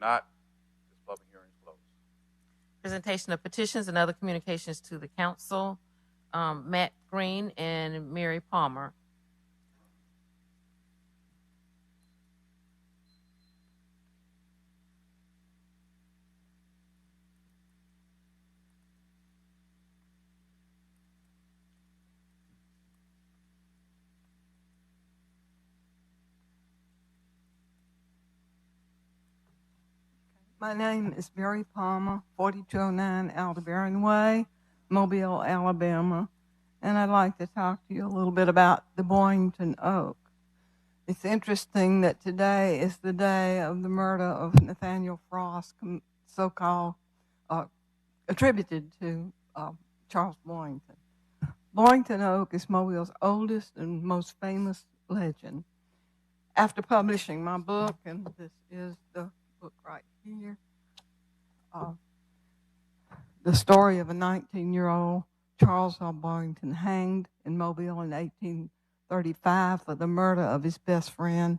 not, this public hearing is closed. Presentation of petitions and other communications to the council. Matt Green and Mary Palmer. My name is Mary Palmer, 4209 Aldebaran Way, Mobile, Alabama, and I'd like to talk to you a little bit about the Boyington Oak. It's interesting that today is the day of the murder of Nathaniel Frost, so-called attributed to Charles Boyington. Boyington Oak is Mobile's oldest and most famous legend. After publishing my book, and this is the book right here, the story of a 19-year-old Charles R. Boyington hanged in Mobile in 1835 for the murder of his best friend.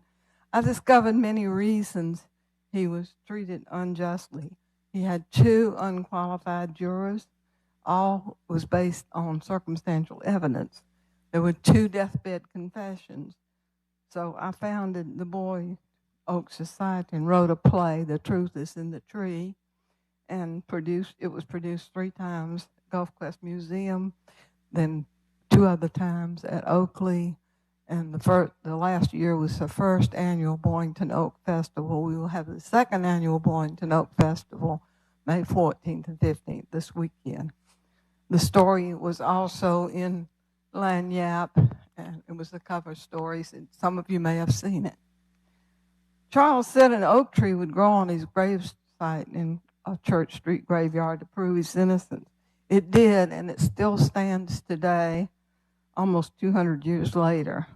I discovered many reasons he was treated unjustly. He had 2 unqualified jurors. All was based on circumstantial evidence. There were 2 deathbed confessions. So I founded the Boy Oak Society and wrote a play, The Truth is in the Tree, and it was produced 3 times at Gulf Crest Museum, then 2 other times at Oakley, and the last year was the first annual Boyington Oak Festival. We will have the second annual Boyington Oak Festival, May 14th and 15th, this weekend. The story was also in Lanyap, and it was the cover story, and some of you may have seen it. Charles said an oak tree would grow on his grave site in a Church Street graveyard to prove his innocence. It did, and it still stands today, almost 200 years later.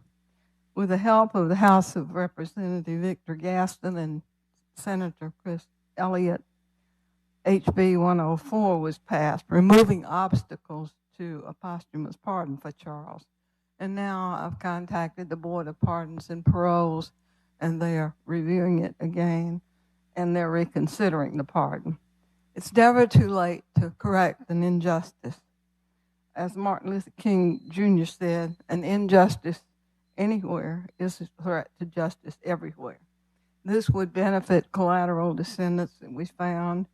With the help of the House of Representative Victor Gaston and Senator Chris Elliott, HB 104 was passed, removing obstacles to a posthumous pardon for Charles. And now I've contacted the Board of Pardons and Paroles, and they are reviewing it again, and they're reconsidering the pardon. It's never too late to correct an injustice. As Martin Luther King Jr. said, an injustice anywhere is a threat to justice everywhere. This would benefit collateral descendants that we found,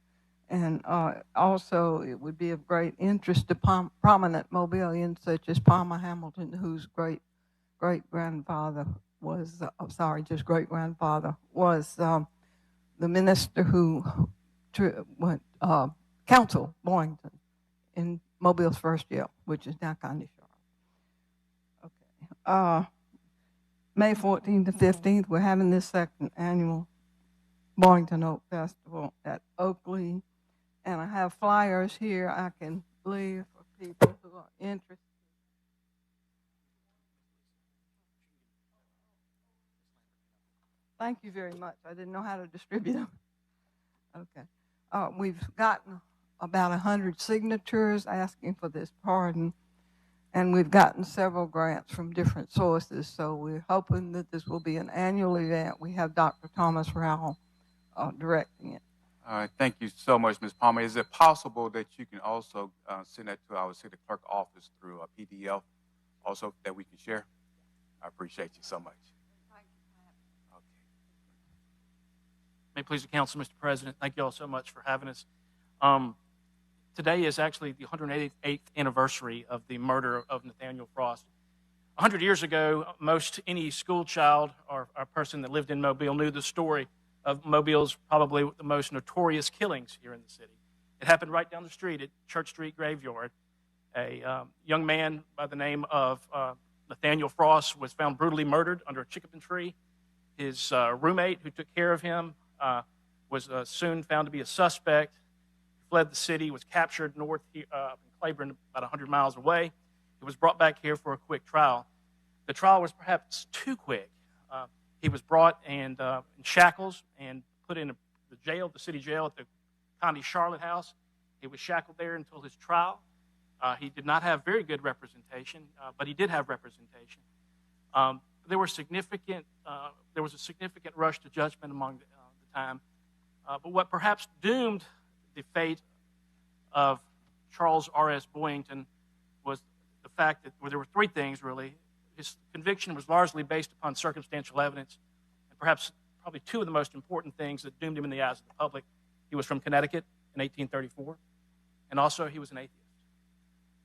and also it would be of great interest to prominent Mobilians such as Palmer Hamilton, whose great-grandfather was, great-grandfather was the minister who counseled Boyington in Mobile's first jail, which is now County Charlotte. Okay. May 14th to 15th, we're having this second annual Boyington Oak Festival at Oakley. And I have flyers here I can leave for people who are interested. Thank you very much. I didn't know how to distribute them. Okay. We've gotten about 100 signatures asking for this pardon, and we've gotten several grants from different sources, so we're hoping that this will be an annual event. We have Dr. Thomas Rowell directing it. All right, thank you so much, Ms. Palmer. Is it possible that you can also send that to our city clerk office through a PDF also that we can share? I appreciate you so much. Okay. May it please the council, Mr. President, thank you all so much for having us. Today is actually the 188th anniversary of the murder of Nathaniel Frost. 100 years ago, any school child or person that lived in Mobile knew the story of Mobile's probably the most notorious killings here in the city. It happened right down the street at Church Street Graveyard. A young man by the name of Nathaniel Frost was found brutally murdered under a chickapin tree. His roommate, who took care of him, was soon found to be a suspect. He fled the city, was captured north in Claiborne, about 100 miles away. He was brought back here for a quick trial. The trial was perhaps too quick. He was brought in shackles and put in the city jail at the County Charlotte house. He was shackled there until his trial. He did not have very good representation, but he did have representation. There was a significant rush to judgment among the time. But what perhaps doomed the fate of Charles R.S. Boyington was the fact that there were three things, really. His conviction was largely based upon circumstantial evidence, and probably two of the most important things that doomed him in the eyes of the public. He was from Connecticut in 1834, and also he was an atheist.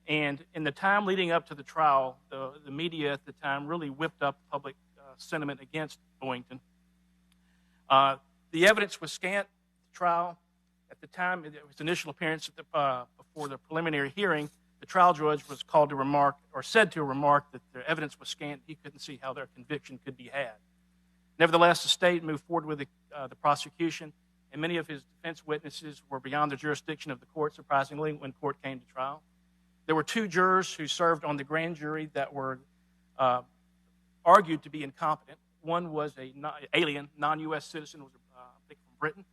And in the time leading up to the trial, the media at the time really whipped up public sentiment against Boyington. The evidence was scant at the trial. At the time, it was initial appearance before the preliminary hearing. The trial judge was called to remark, or said to remark, that the evidence was scant. He couldn't see how their conviction could be had. Nevertheless, the state moved forward with the prosecution, and many of his defense witnesses were beyond the jurisdiction of the court, surprisingly, when court came to trial. There were two jurors who served on the grand jury that were argued to be incompetent. One was an alien, non-U.S. citizen, was I think from Britain,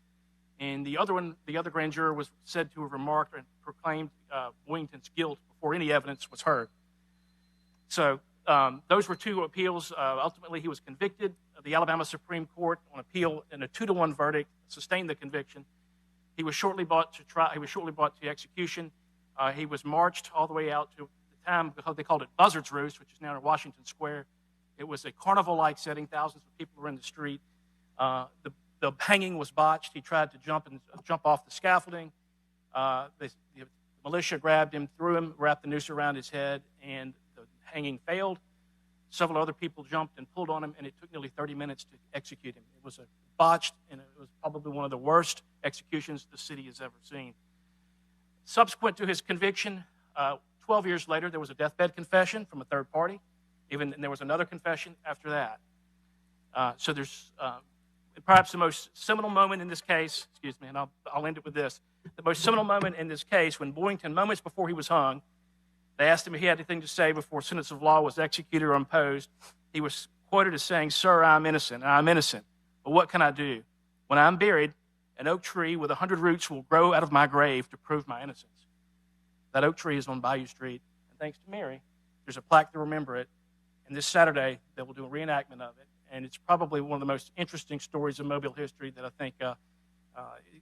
and the other grand juror was said to have remarked and proclaimed Boyington's guilt before any evidence was heard. So those were two appeals. Ultimately, he was convicted. The Alabama Supreme Court, on appeal, in a 2-to-1 verdict, sustained the conviction. He was shortly brought to trial. He was shortly brought to execution. He was marched all the way out to the time they called it Buzzard's Roost, which is now in Washington Square. It was a carnival-like setting. Thousands of people were in the street. The hanging was botched. He tried to jump off the scaffolding. The militia grabbed him, threw him, wrapped the noose around his head, and the hanging failed. Several other people jumped and pulled on him, and it took nearly 30 minutes to execute him. It was a botched, and it was probably one of the worst executions the city has ever seen. Subsequent to his conviction, 12 years later, there was a deathbed confession from a third party. And there was another confession after that. So there's perhaps the most seminal moment in this case, excuse me, and I'll end it with this. The most seminal moment in this case, when Boyington, moments before he was hung, they asked him if he had anything to say before sentence of law was executed or imposed. He was quoted as saying, "Sir, I'm innocent, and I'm innocent. But what can I do? When I'm buried, an oak tree with 100 roots will grow out of my grave to prove my innocence." That oak tree is on Bayou Street, and thanks to Mary, there's a plaque to remember it. And this Saturday, they will do a reenactment of it. And it's probably one of the most interesting stories of Mobile history that I think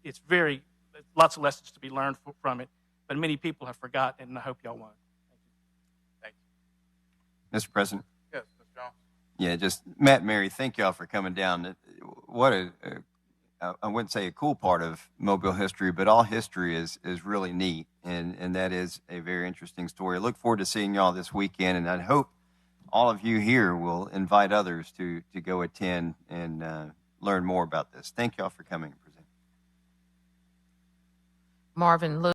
it's lots of lessons to be learned from it. But many people have forgotten, and I hope y'all won't. Thank you. Mr. President. Yes, Mr. Jones. Yeah, just Matt and Mary, thank y'all for coming down. What I wouldn't say a cool part of Mobile history, but all history is really neat. And that is a very interesting story. I look forward to seeing y'all this weekend, and I hope all of you here will invite others to go attend and learn more about this. Thank y'all for coming and presenting. Marvin Lewis.